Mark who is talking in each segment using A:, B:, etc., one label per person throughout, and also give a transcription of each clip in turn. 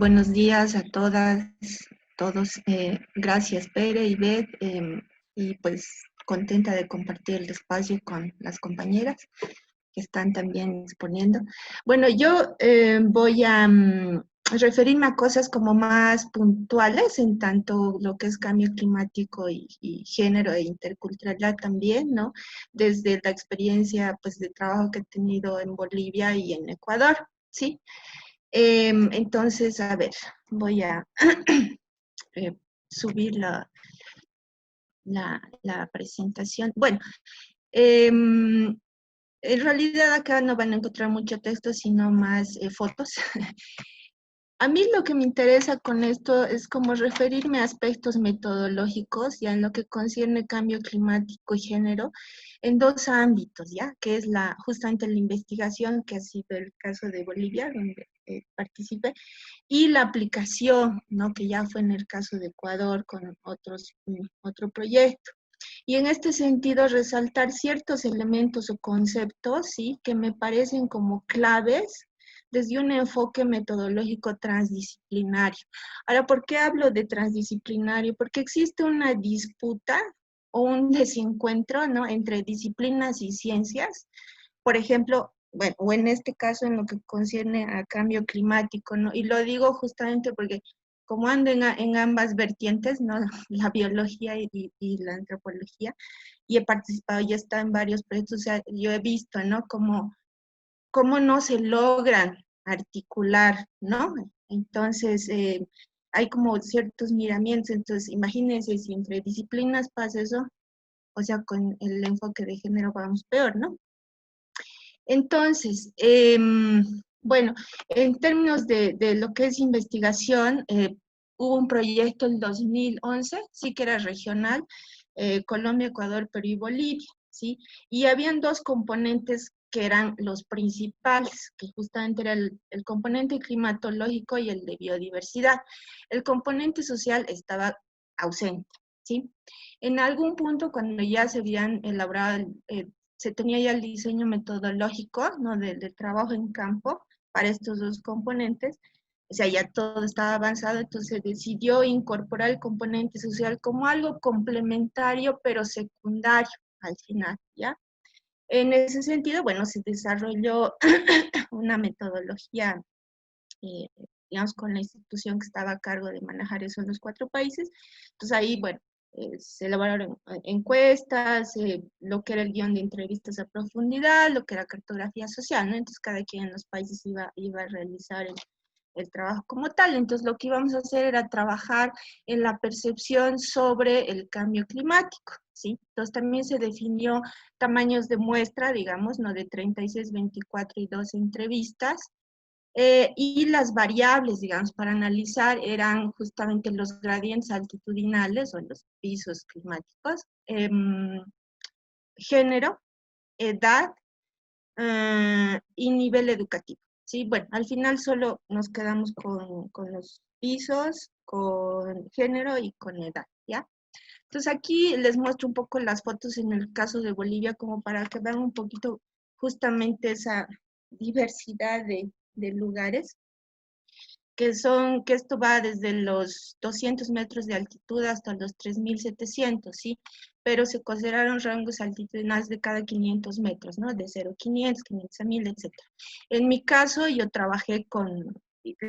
A: buenos días a todas, todos. Gracias, Pere y Beth, y pues contenta de compartir el espacio con las compañeras que están también exponiendo. Bueno, yo voy a referirme a cosas como más puntuales en tanto lo que es cambio climático y género e interculturalidad también, ¿no? Desde la experiencia pues de trabajo que he tenido en Bolivia y en Ecuador, ¿sí? Entonces, a ver, voy a eh, subir la presentación. Bueno, en realidad acá no van a encontrar mucho texto, sino más fotos. A mí lo que me interesa con esto es como referirme a aspectos metodológicos, ya en lo que concierne cambio climático y género, en dos ámbitos, ya, que es justamente la investigación, que ha sido el caso de Bolivia, donde participé, y la aplicación, ¿no? Que ya fue en el caso de Ecuador con otro proyecto. Y en este sentido, resaltar ciertos elementos o conceptos, ¿sí? Que me parecen como claves desde un enfoque metodológico transdisciplinario. Ahora, ¿por qué hablo de transdisciplinario? Porque existe una disputa o un desencuentro, ¿no? Entre disciplinas y ciencias. Por ejemplo, bueno, o en este caso en lo que concierne a cambio climático, ¿no? Y lo digo justamente porque como ando en ambas vertientes, ¿no? La biología y la antropología, y he participado, ya está en varios proyectos, o sea, yo he visto, ¿no? Cómo no se logran articular, ¿no? Entonces, hay como ciertos miramientos, entonces imagínense si entre disciplinas pasa eso, o sea, con el enfoque de género vamos peor, ¿no? Entonces, bueno, en términos de lo que es investigación, hubo un proyecto en 2011, sí que era regional, Colombia, Ecuador, Perú y Bolivia, ¿sí? Y habían dos componentes que eran los principales, que justamente era el componente climatológico y el de biodiversidad. El componente social estaba ausente, ¿sí? En algún punto, cuando ya se habían elaborado se tenía ya el diseño metodológico, ¿no? Del trabajo en campo para estos dos componentes, o sea, ya todo estaba avanzado, entonces se decidió incorporar el componente social como algo complementario, pero secundario al final, ¿ya? En ese sentido, bueno, se desarrolló una metodología, eh, digamos, con la institución que estaba a cargo de manejar eso en los 4 países. Entonces ahí, bueno, se elaboraron encuestas, lo que era el guión de entrevistas a profundidad, lo que era cartografía social, ¿no? Entonces cada quien en los países iba a realizar el trabajo como tal. Entonces lo que íbamos a hacer era trabajar en la percepción sobre el cambio climático, ¿sí? Entonces también se definió tamaños de muestra, digamos, ¿no? De 36, 24 y 12 entrevistas, y las variables, digamos, para analizar eran justamente los gradientes altitudinales o los pisos climáticos, género, edad y nivel educativo. ¿Sí? Bueno, al final solo nos quedamos con los pisos, con género y con edad, ¿ya? Entonces aquí les muestro un poco las fotos en el caso de Bolivia como para que vean un poquito justamente esa diversidad de lugares que esto va desde los 200 metros de altitud hasta los 3.700, ¿sí? Pero se consideraron rangos altitudinales de cada 500 metros, ¿no? De 0 a 500, 500 a 1000, etc. En mi caso, yo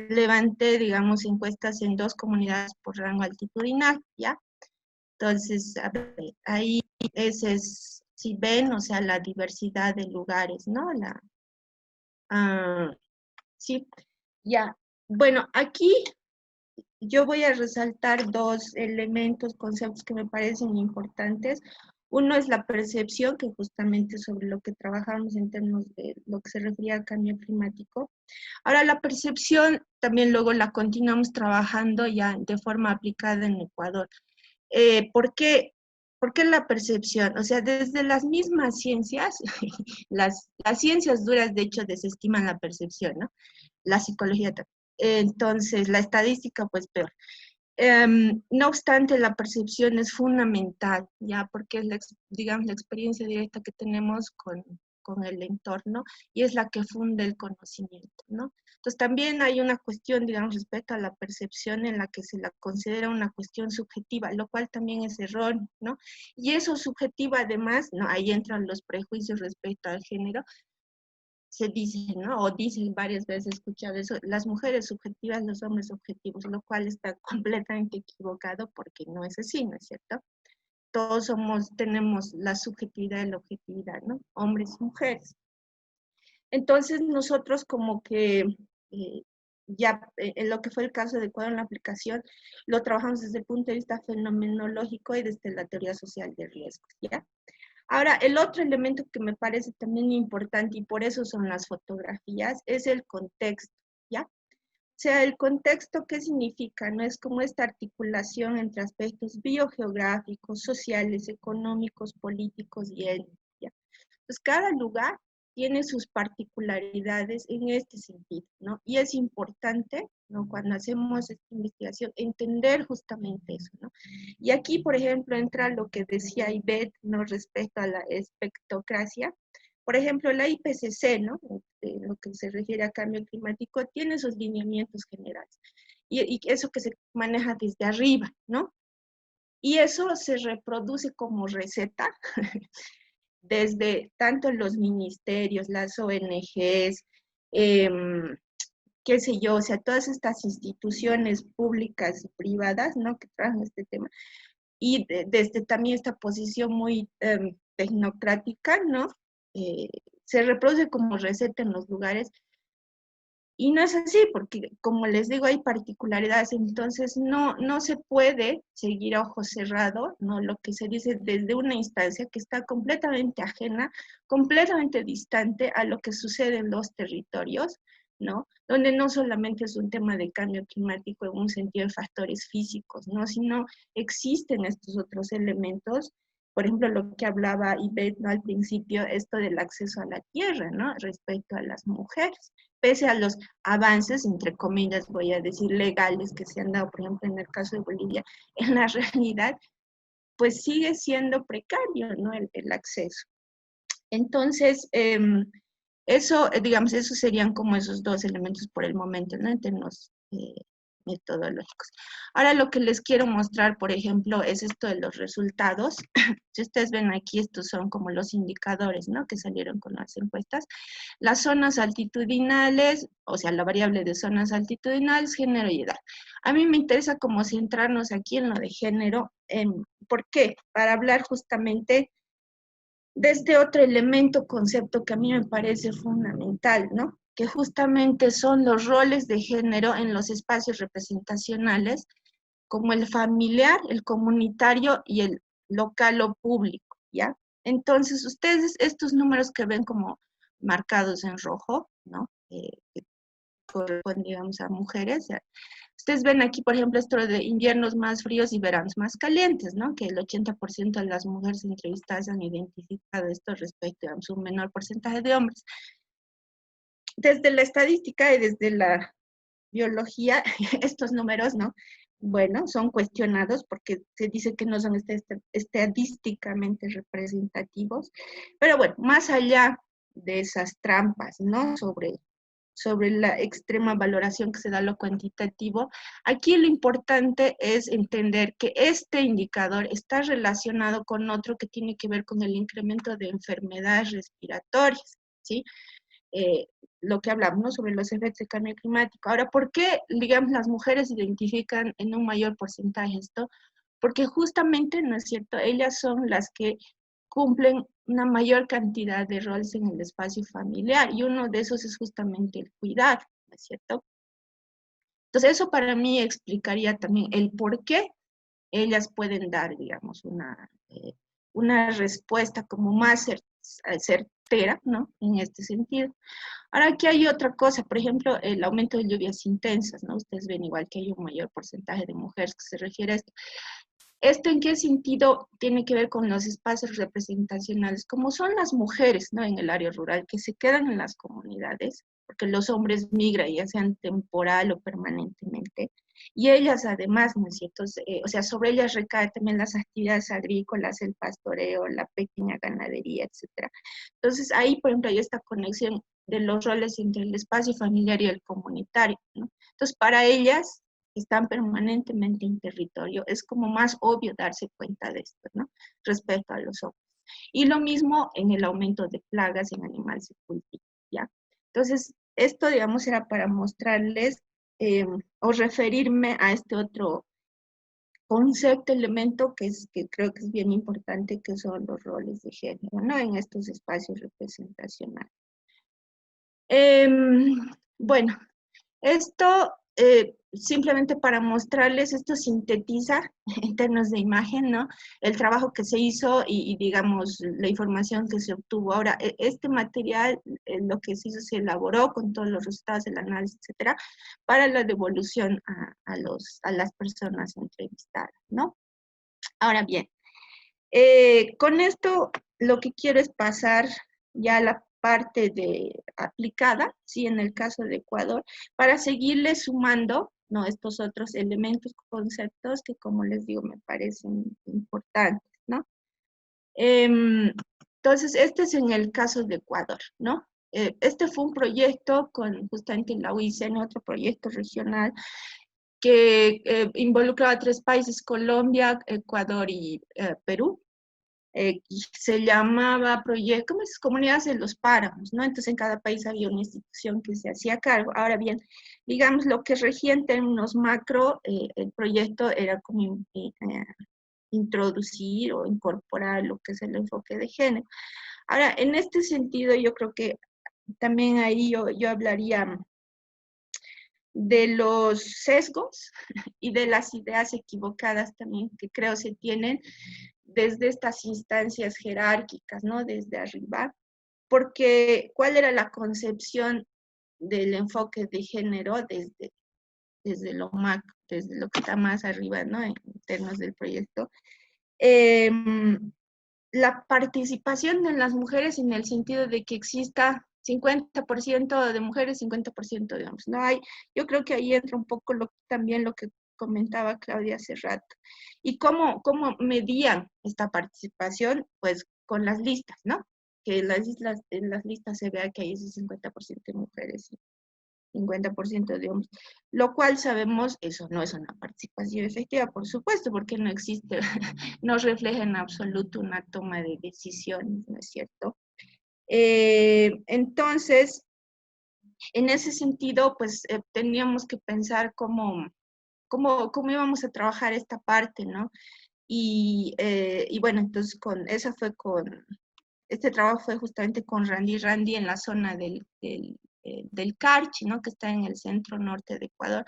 A: levanté, digamos, encuestas en 2 comunidades por rango altitudinal, ¿ya? Entonces, a ver, ahí ese es, si ven, o sea, la diversidad de lugares, ¿no? Ah, sí, ya. Bueno, aquí yo voy a resaltar dos elementos, conceptos que me parecen importantes. Uno es la percepción, que justamente sobre lo que trabajamos en términos de lo que se refería al cambio climático. Ahora, la percepción también luego la continuamos trabajando ya de forma aplicada en Ecuador. ¿Por qué? ¿Por qué la percepción? O sea, desde las mismas ciencias, las ciencias duras de hecho desestiman la percepción, ¿no? La psicología también. Entonces, la estadística, pues peor. No obstante, la percepción es fundamental, ya, porque es digamos, la experiencia directa que tenemos con el entorno y es la que funde el conocimiento, ¿no? Entonces también hay una cuestión, digamos, respecto a la percepción en la que se la considera una cuestión subjetiva, lo cual también es erróneo, ¿no? Y eso subjetivo además, ¿no? Ahí entran los prejuicios respecto al género, se dice, ¿no? O dicen varias veces, he escuchado eso, las mujeres subjetivas, los hombres objetivos, lo cual está completamente equivocado porque no es así, ¿no es cierto? Todos somos, tenemos la subjetividad y la objetividad, ¿no? Hombres y mujeres. Entonces nosotros como que ya en lo que fue el caso de Ecuador en la aplicación, lo trabajamos desde el punto de vista fenomenológico y desde la teoría social de riesgos, ¿ya? Ahora, el otro elemento que me parece también importante, y por eso son las fotografías, es el contexto, ¿ya? O sea, el contexto, ¿qué significa? No es como esta articulación entre aspectos biogeográficos, sociales, económicos, políticos y étnicos, ¿ya? Pues cada lugar tiene sus particularidades en este sentido, ¿no? Y es importante, ¿no? Cuando hacemos esta investigación, entender justamente eso, ¿no? Y aquí, por ejemplo, entra lo que decía Ivette, ¿no? Respecto a la espectrocracia. Por ejemplo, la IPCC, ¿no? Lo que se refiere a cambio climático, tiene sus lineamientos generales. Y eso que se maneja desde arriba, ¿no? Y eso se reproduce como receta desde tanto los ministerios, las ONGs, qué sé yo, o sea, todas estas instituciones públicas y privadas, ¿no? Que trabajan este tema. Y desde también esta posición muy tecnocrática, ¿no? Se reproduce como receta en los lugares. Y no es así, porque como les digo, hay particularidades, entonces no se puede seguir a ojo cerrado, ¿no? Lo que se dice desde una instancia que está completamente ajena, completamente distante a lo que sucede en los territorios, ¿no? Donde no solamente es un tema de cambio climático en un sentido de factores físicos, ¿no? Sino existen estos otros elementos. Por ejemplo, lo que hablaba Ivette, ¿no? Al principio, esto del acceso a la tierra, ¿no? Respecto a las mujeres, pese a los avances, entre comillas, voy a decir, legales que se han dado, por ejemplo, en el caso de Bolivia, en la realidad, pues sigue siendo precario, ¿no? El acceso. Entonces, eso, digamos, esos serían como esos dos elementos por el momento, ¿no? En términos metodológicos. Ahora lo que les quiero mostrar, por ejemplo, es esto de los resultados. Si ustedes ven aquí, estos son como los indicadores, ¿no? Que salieron con las encuestas. Las zonas altitudinales, o sea, la variable de zonas altitudinales, género y edad. A mí me interesa como centrarnos aquí en lo de género. ¿Por qué? Para hablar justamente de este otro elemento, concepto que a mí me parece fundamental, ¿no? Que justamente son los roles de género en los espacios representacionales, como el familiar, el comunitario y el local o público, ¿ya? Entonces, ustedes, estos números que ven como marcados en rojo, ¿no? Que corresponden, digamos, a mujeres, ¿ya? Ustedes ven aquí, por ejemplo, esto de inviernos más fríos y veranos más calientes, ¿no? Que el 80% de las mujeres entrevistadas han identificado esto respecto a un menor porcentaje de hombres. Desde la estadística y desde la biología, estos números, ¿no? Bueno, son cuestionados porque se dice que no son estadísticamente representativos, pero bueno, más allá de esas trampas, ¿no? Sobre la extrema valoración que se da a lo cuantitativo, aquí lo importante es entender que este indicador está relacionado con otro que tiene que ver con el incremento de enfermedades respiratorias, ¿sí? Lo que hablamos, ¿no? Sobre los efectos de cambio climático. Ahora, ¿por qué, digamos, las mujeres identifican en un mayor porcentaje esto? Porque justamente, ¿no es cierto?, ellas son las que cumplen una mayor cantidad de roles en el espacio familiar, y uno de esos es justamente el cuidar, ¿no es cierto? Entonces, eso para mí explicaría también el por qué ellas pueden dar, digamos, una respuesta como más certera, ¿no? En este sentido. Ahora, aquí hay otra cosa, por ejemplo, el aumento de lluvias intensas, ¿no? Ustedes ven igual que hay un mayor porcentaje de mujeres que se refiere a esto. ¿Esto en qué sentido tiene que ver con los espacios representacionales? Como son las mujeres, ¿no? En el área rural, que se quedan en las comunidades, porque los hombres migran, ya sean temporal o permanentemente, y ellas además, ¿no es cierto? O sea, sobre ellas recaen también las actividades agrícolas, el pastoreo, la pequeña ganadería, etcétera. Entonces ahí, por ejemplo, hay esta conexión de los roles entre el espacio familiar y el comunitario, ¿no? Entonces, para ellas, que están permanentemente en territorio, es como más obvio darse cuenta de esto, ¿no? Respecto a los hombres. Y lo mismo en el aumento de plagas en animales de cultivo, ¿ya? Entonces, esto, digamos, era para mostrarles o referirme a este otro concepto, elemento que creo que es bien importante, que son los roles de género, ¿no? En estos espacios representacionales. Bueno, esto simplemente para mostrarles, esto sintetiza en términos de imagen, ¿no? El trabajo que se hizo y digamos, la información que se obtuvo. Ahora, este material, lo que se hizo, se elaboró con todos los resultados del análisis, etcétera, para la devolución a las personas entrevistadas, ¿no? Ahora bien, con esto lo que quiero es pasar ya a la parte de aplicada, sí, en el caso de Ecuador, para seguirle sumando, ¿no? Estos otros elementos, conceptos que, como les digo, me parecen importantes, ¿no? Entonces, este es en el caso de Ecuador, ¿no? Este fue un proyecto con justamente la UICN, otro proyecto regional, que involucraba a 3 países, Colombia, Ecuador y Perú. Se llamaba proyecto, ¿cómo es? Comunidades de los Páramos, ¿no? Entonces en cada país había una institución que se hacía cargo. Ahora bien, digamos, lo que regía en términos macro, el proyecto era como introducir o incorporar lo que es el enfoque de género. Ahora, en este sentido, yo creo que también ahí yo hablaría de los sesgos y de las ideas equivocadas también que creo se tienen desde estas instancias jerárquicas, ¿no? Desde arriba, porque ¿cuál era la concepción del enfoque de género desde lo macro, desde lo que está más arriba, ¿no? En términos del proyecto? Eh, la participación de las mujeres en el sentido de que exista 50% de mujeres, 50% de hombres. No hay, yo creo que ahí entra un poco también lo que comentaba Claudia hace rato. ¿Y cómo medían esta participación? Pues con las listas, ¿no? Que en las listas se vea que hay ese 50% de mujeres y 50% de hombres, lo cual sabemos, eso no es una participación efectiva, por supuesto, porque no existe, no refleja en absoluto una toma de decisiones, ¿no es cierto? Entonces, en ese sentido, pues teníamos que pensar cómo íbamos a trabajar esta parte, ¿no? Y bueno, entonces este trabajo fue justamente con Randy en la zona del Carchi, ¿no? Que está en el centro norte de Ecuador,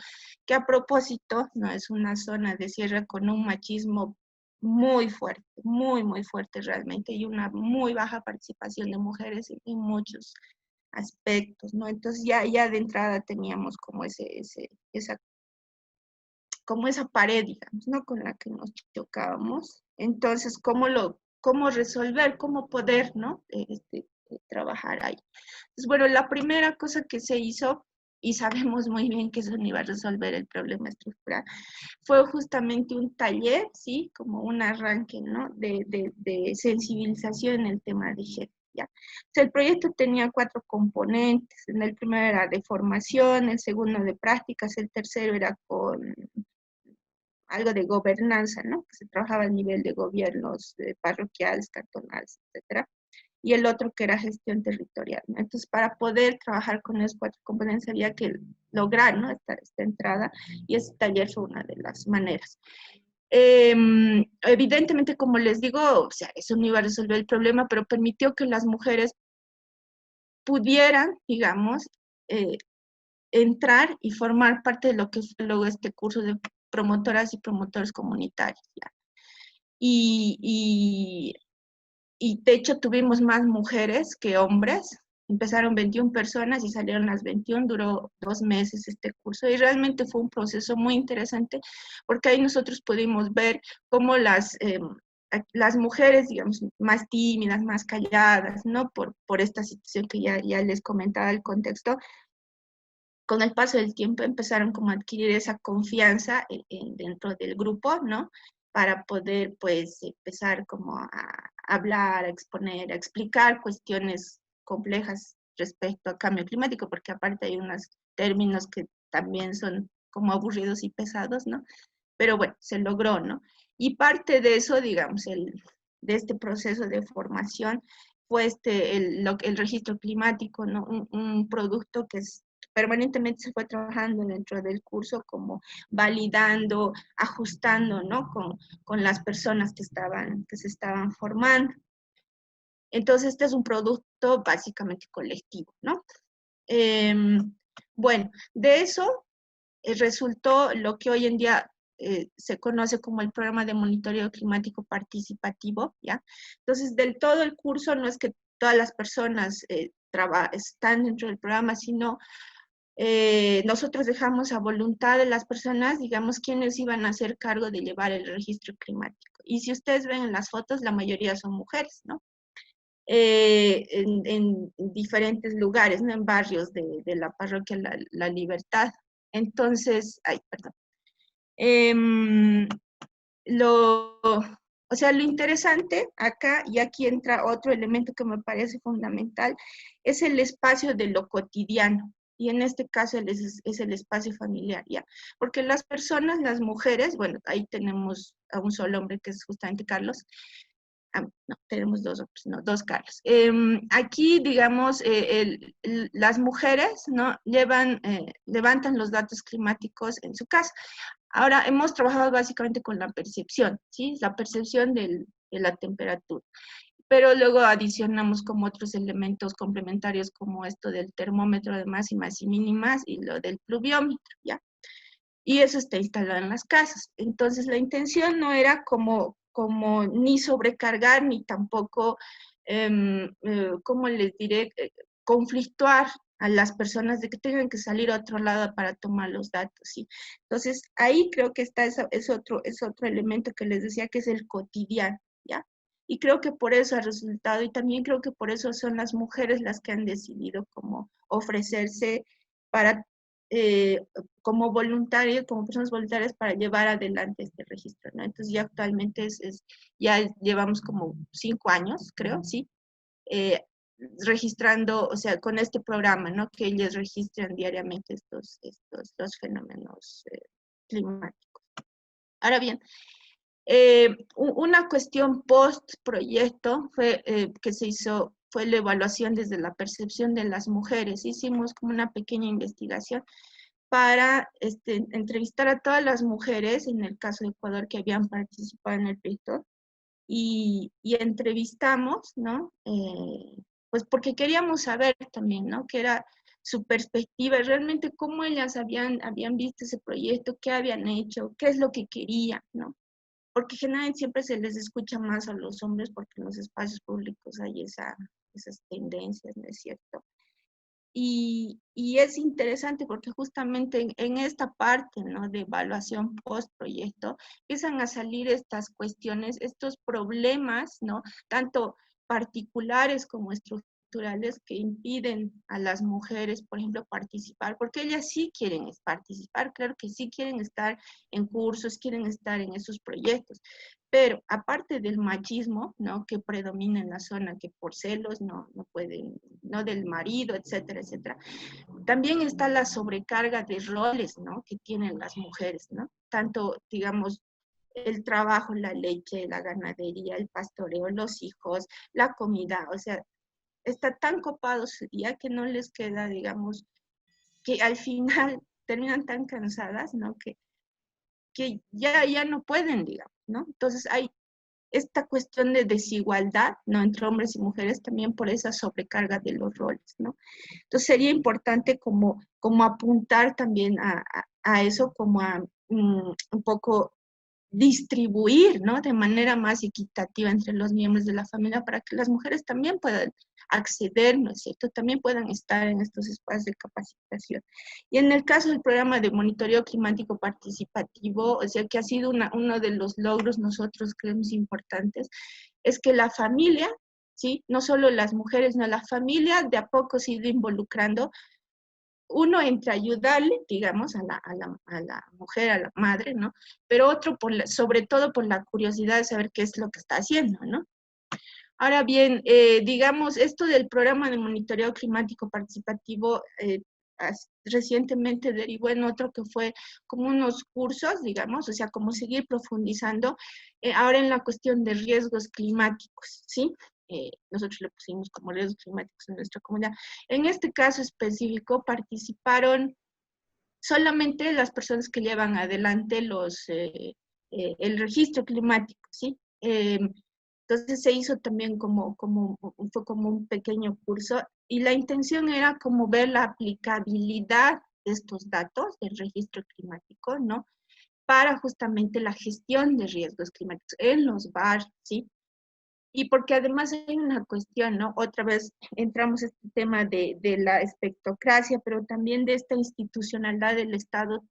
A: que a propósito, ¿no? Es una zona de sierra con un machismo muy fuerte, muy fuerte realmente, y una muy baja participación de mujeres en muchos aspectos, ¿no? Entonces ya de entrada teníamos como como esa pared, digamos, ¿no? Con la que nos chocábamos. Entonces, cómo resolver, cómo poder, ¿no? Trabajar ahí. Entonces, bueno, la primera cosa que se hizo, y sabemos muy bien que eso no iba a resolver el problema estructural, fue justamente un taller, ¿sí? Como un arranque, ¿no? De sensibilización en el tema de género. ¿Ya? O sea, el proyecto tenía 4 componentes. En el primero era de formación, el segundo de prácticas, el tercero era con algo de gobernanza, ¿no? Que se trabajaba a nivel de gobiernos parroquiales, cantonales, etcétera. Y el otro que era gestión territorial, ¿no? Entonces, para poder trabajar con esos 4 componentes había que lograr, ¿no? Esta entrada, y ese taller fue una de las maneras. Evidentemente, como les digo, o sea, eso no iba a resolver el problema, pero permitió que las mujeres pudieran, digamos, entrar y formar parte de lo que es luego este curso de promotoras y promotores comunitarios. ¿Ya? Y, y de hecho tuvimos más mujeres que hombres. Empezaron 21 personas y salieron las 21, duró 2 meses este curso y realmente fue un proceso muy interesante porque ahí nosotros pudimos ver cómo las mujeres, digamos, más tímidas, más calladas, ¿no? Por esta situación que ya les comentaba el contexto, con el paso del tiempo empezaron como a adquirir esa confianza dentro del grupo, ¿no? Para poder, pues, empezar como a hablar, a exponer, a explicar cuestiones complejas respecto al cambio climático, porque aparte hay unos términos que también son como aburridos y pesados, ¿no? Pero bueno, se logró, ¿no? Y parte de eso, digamos, de este proceso de formación fue el registro climático, ¿no? Un producto que permanentemente se fue trabajando dentro del curso, como validando, ajustando, ¿no? Con las personas que se estaban formando. Entonces, este es un producto básicamente colectivo, ¿no? Bueno, de eso resultó lo que hoy en día se conoce como el programa de monitoreo climático participativo, ¿ya? Entonces, del todo el curso no es que todas las personas están dentro del programa, sino nosotros dejamos a voluntad de las personas, digamos, quienes iban a hacer cargo de llevar el registro climático. Y si ustedes ven en las fotos, la mayoría son mujeres, ¿no? En diferentes lugares, ¿no? En barrios de la parroquia La Libertad. Entonces, ay, perdón. O sea, lo interesante acá, y aquí entra otro elemento que me parece fundamental, es el espacio de lo cotidiano. Y en este caso es el espacio familiar, ¿ya? Porque las personas, las mujeres, bueno, ahí tenemos a un solo hombre que es justamente Carlos, no, tenemos dos hombres, no, dos Carlos. Aquí, digamos, las mujeres, ¿no? Levantan los datos climáticos en su casa. Ahora, hemos trabajado básicamente con la percepción, ¿sí? La percepción de la temperatura. Pero luego adicionamos como otros elementos complementarios como esto del termómetro de máximas y mínimas y lo del pluviómetro, ¿ya? Y eso está instalado en las casas. Entonces, la intención no era como ni sobrecargar, ni tampoco, ¿cómo les diré?, conflictuar a las personas de que tengan que salir a otro lado para tomar los datos, ¿sí? Entonces, ahí creo que está es otro elemento que les decía que es el cotidiano, ¿ya? Y creo que por eso ha resultado, y también creo que por eso son las mujeres las que han decidido como ofrecerse para eh, como voluntarios, como personas voluntarias para llevar adelante este registro, ¿no? Entonces ya actualmente ya llevamos como 5 años, creo, sí, eh, registrando, o sea, con este programa, ¿no? Que ellos registran diariamente los fenómenos climáticos. Ahora bien, una cuestión post proyecto que se hizo fue la evaluación desde la percepción de las mujeres. Hicimos como una pequeña investigación para entrevistar a todas las mujeres, en el caso de Ecuador, que habían participado en el proyecto, y entrevistamos, ¿no? Pues porque queríamos saber también, ¿no? Qué era su perspectiva, realmente cómo ellas habían visto ese proyecto, qué habían hecho, qué es lo que querían, ¿no? Porque generalmente siempre se les escucha más a los hombres porque en los espacios públicos hay esas tendencias, ¿no es cierto? Y es interesante porque justamente en esta parte, ¿no? De evaluación post proyecto empiezan a salir estas cuestiones, estos problemas, ¿no? Tanto particulares como estructurales que impiden a las mujeres, por ejemplo, participar, porque ellas sí quieren participar, claro que sí quieren estar en cursos, quieren estar en esos proyectos, pero aparte del machismo, ¿no? Que predomina en la zona, que por celos no pueden, no del marido, etcétera, etcétera. También está la sobrecarga de roles, ¿no? Que tienen las mujeres, ¿no? Tanto, digamos, el trabajo, la leche, la ganadería, el pastoreo, los hijos, la comida, o sea, está tan copado su día que no les queda, digamos, que al final terminan tan cansadas, ¿no? Que ya no pueden, digamos, ¿no? Entonces hay esta cuestión de desigualdad, ¿no? Entre hombres y mujeres también por esa sobrecarga de los roles, ¿no? Entonces sería importante como apuntar también a eso, como a un poco distribuir, ¿no? De manera más equitativa entre los miembros de la familia para que las mujeres también puedan acceder, ¿no es cierto? También puedan estar en estos espacios de capacitación. Y en el caso del programa de monitoreo climático participativo, o sea, que ha sido uno de los logros nosotros creemos importantes, es que la familia, ¿sí? No solo las mujeres, no, la familia de a poco se ha ido involucrando uno entre ayudarle, digamos, a la mujer, a la madre, ¿no? Pero otro, sobre todo por la curiosidad de saber qué es lo que está haciendo, ¿no? Ahora bien, digamos, esto del programa de monitoreo climático participativo recientemente derivó en otro que fue como unos cursos, digamos, o sea, como seguir profundizando ahora en la cuestión de riesgos climáticos, ¿sí? Nosotros le pusimos como riesgos climáticos en nuestra comunidad. En este caso específico participaron solamente las personas que llevan adelante el registro climático, ¿sí? Entonces se hizo también fue como un pequeño curso y la intención era como ver la aplicabilidad de estos datos del registro climático, ¿no? Para justamente la gestión de riesgos climáticos en los barrios, ¿sí? Y porque además hay una cuestión, ¿no? Otra vez entramos en este tema de la espectrocracia, pero también de esta institucionalidad del Estado,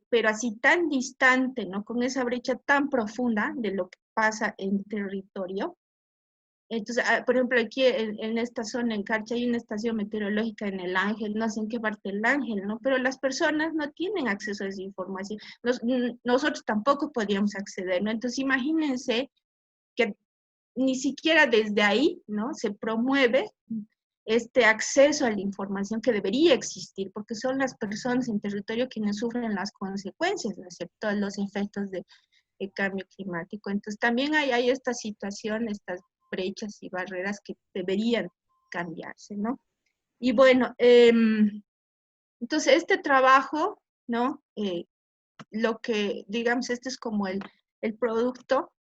A: pero así tan distante, ¿no? Con esa brecha tan profunda de lo que pasa en territorio. Entonces, por ejemplo, aquí en esta zona, en Carcha, hay una estación meteorológica en El Ángel, no sé en qué parte del Ángel, ¿no? Pero las personas no tienen acceso a esa información. Nosotros tampoco podíamos acceder, ¿no? Entonces, imagínense que ni siquiera desde ahí, ¿no? Se promueve este acceso a la información que debería existir, porque son las personas en territorio quienes sufren las consecuencias, ¿no es cierto?, los efectos de cambio climático. Entonces también hay esta situación, estas brechas y barreras que deberían cambiarse, ¿no? Y bueno, entonces este trabajo, ¿no? Lo que, digamos, este es como el producto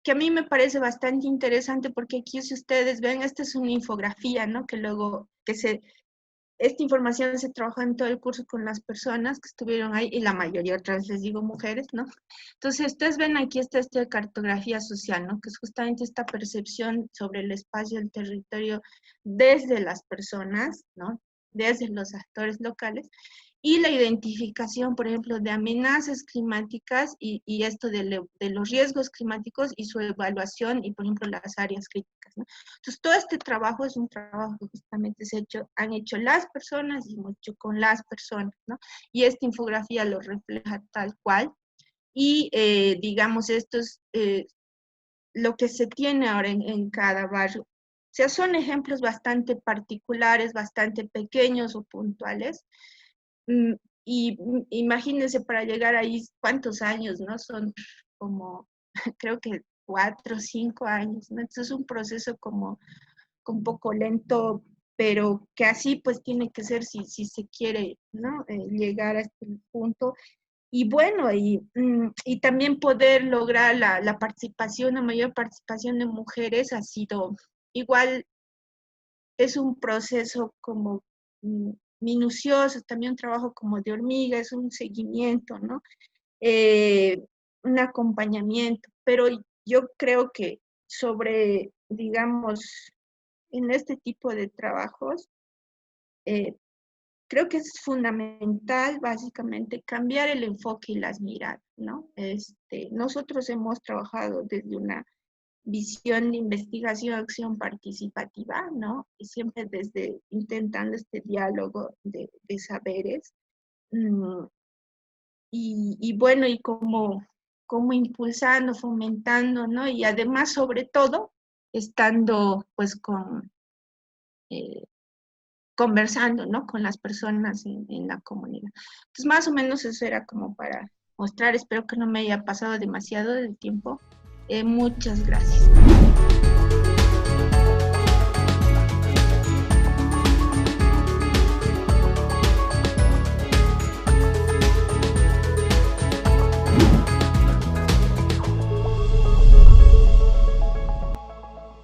A: que a mí me parece bastante interesante porque aquí si ustedes ven, esta es una infografía, ¿no? Que luego, esta información se trabajó en todo el curso con las personas que estuvieron ahí y la mayoría, otra vez les digo, mujeres, ¿no? Entonces, ustedes ven aquí esta cartografía social, ¿no? Que es justamente esta percepción sobre el espacio del territorio desde las personas, ¿no? Desde los actores locales y la identificación, por ejemplo, de amenazas climáticas y esto de los riesgos climáticos y su evaluación y, por ejemplo, las áreas críticas, ¿no? Entonces, todo este trabajo es un trabajo que justamente han hecho las personas y mucho con las personas, ¿no? Y esta infografía lo refleja tal cual. Y, digamos, esto es lo que se tiene ahora en cada barrio. O sea, son ejemplos bastante particulares, bastante pequeños o puntuales, y imagínense para llegar ahí cuántos años, ¿no? Son como, creo que 4 o 5 años, ¿no? Entonces es un proceso como un poco lento, pero que así pues tiene que ser si se quiere, ¿no? Llegar a este punto. Y bueno, y también poder lograr la participación, la mayor participación de mujeres ha sido igual, es un proceso como minucioso, también un trabajo como de hormiga, es un seguimiento, ¿no? Eh, un acompañamiento, pero yo creo que sobre, digamos, en este tipo de trabajos, eh, creo que es fundamental básicamente cambiar el enfoque y las miradas, ¿no? Nosotros hemos trabajado desde una visión de investigación, acción participativa, ¿no? Y siempre desde intentando este diálogo de saberes. Mm, y bueno, y como impulsando, fomentando, ¿no? Y además, sobre todo, estando pues eh, conversando, ¿no? Con las personas en la comunidad. Entonces, más o menos eso era como para mostrar, espero que no me haya pasado demasiado del tiempo. Muchas gracias.